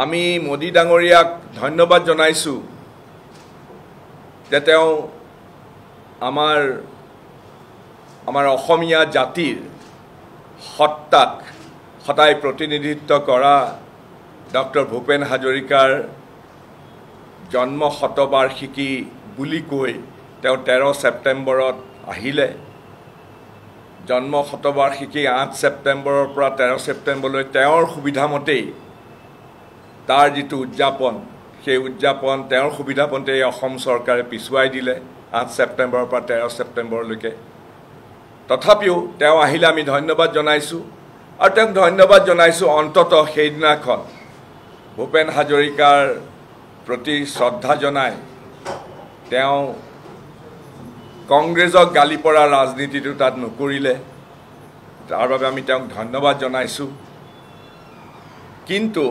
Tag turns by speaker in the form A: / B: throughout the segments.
A: আমি মোদী ডাঙৰীয়াক ধন্যবাদ জনাইছোঁ যে তেওঁ আমাৰ অসমীয়া জাতিৰ সত্তাক সদায় প্ৰতিনিধিত্ব কৰা ডক্টৰ ভূপেন হাজৰিকাৰ জন্ম শতবাৰ্ষিকী বুলি কৈ তেওঁ 13 ছেপ্টেম্বৰত আহিলে। জন্ম শতবাৰ্ষিকী 8 ছেপ্টেম্বৰৰ পৰা 13 ছেপ্টেম্বৰলৈ তেওঁৰ সুবিধামতেই তাৰ যিটো উদযাপন সেই উদযাপন তেওঁৰ সুবিধামতেই অসম চৰকাৰে পিছুৱাই দিলে 8 ছেপ্টেম্বৰৰ পৰা 13 ছেপ্টেম্বৰলৈকে। তথাপিও তেওঁ আহিলে আমি ধন্যবাদ জনাইছোঁ আৰু তেওঁক ধন্যবাদ জনাইছোঁ অন্ততঃ সেইদিনাখন ভূপেন হাজৰিকাৰ প্ৰতি শ্ৰদ্ধা জনাই তেওঁ কংগ্ৰেছক গালি পৰা ৰাজনীতিটো তাত নকৰিলে, তাৰ বাবে আমি তেওঁক ধন্যবাদ জনাইছোঁ। কিন্তু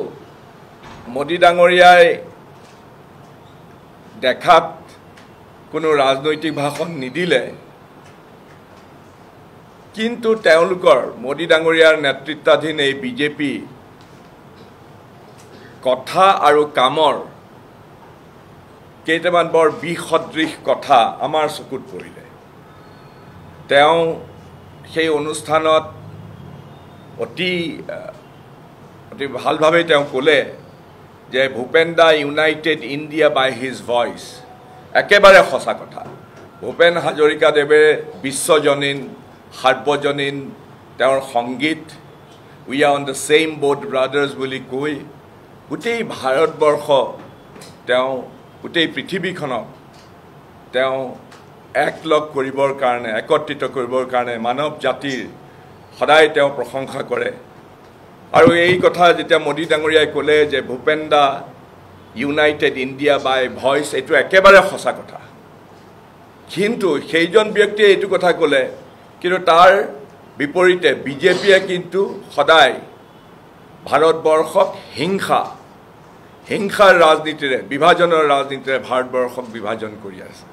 A: মোদী ডাঙৰীয়াই দেখাত কোনো ৰাজনৈতিক ভাষণ নিদিলে, কিন্তু তেওঁলোকৰ মোদী ডাঙৰীয়াৰ নেতৃত্বাধীন এই বিজেপি কথা আৰু কামৰ কেইটামান বৰ বিসদৃশ কথা আমাৰ চকুত পৰিলে। তেওঁ সেই অনুষ্ঠানত অতি ভালভাৱে তেওঁ ক'লে যে ভূপেন দা ইউনাইটেড ইণ্ডিয়া বাই হিজ ভইচ। একেবাৰে সঁচা কথা। ভূপেন হাজৰিকাদেৱে বিশ্বজনীন সাৰ্বজনীন তেওঁৰ সংগীত we are on the same boat brothers বুলি কৈ গোটেই ভাৰতবৰ্ষ তেওঁ গোটেই পৃথিৱীখনক তেওঁ একলগ কৰিবৰ কাৰণে একত্ৰিত কৰিবৰ কাৰণে মানৱ জাতিৰ সদায় তেওঁ প্ৰশংসা কৰে। আৰু এই কথা যেতিয়া মোদী ডাঙৰীয়াই ক'লে যে ভূপেন দা ইউনাইটেড ইণ্ডিয়া বাই ভইচ, এইটো একেবাৰে সঁচা কথা। কিন্তু সেইজন ব্যক্তিয়ে এইটো কথা ক'লে, কিন্তু তাৰ বিপৰীতে বিজেপিয়ে কিন্তু সদায় ভাৰতবৰ্ষক হিংসাৰ ৰাজনীতিৰে বিভাজনৰ ৰাজনীতিৰে ভাৰতবৰ্ষক বিভাজন কৰি আছে।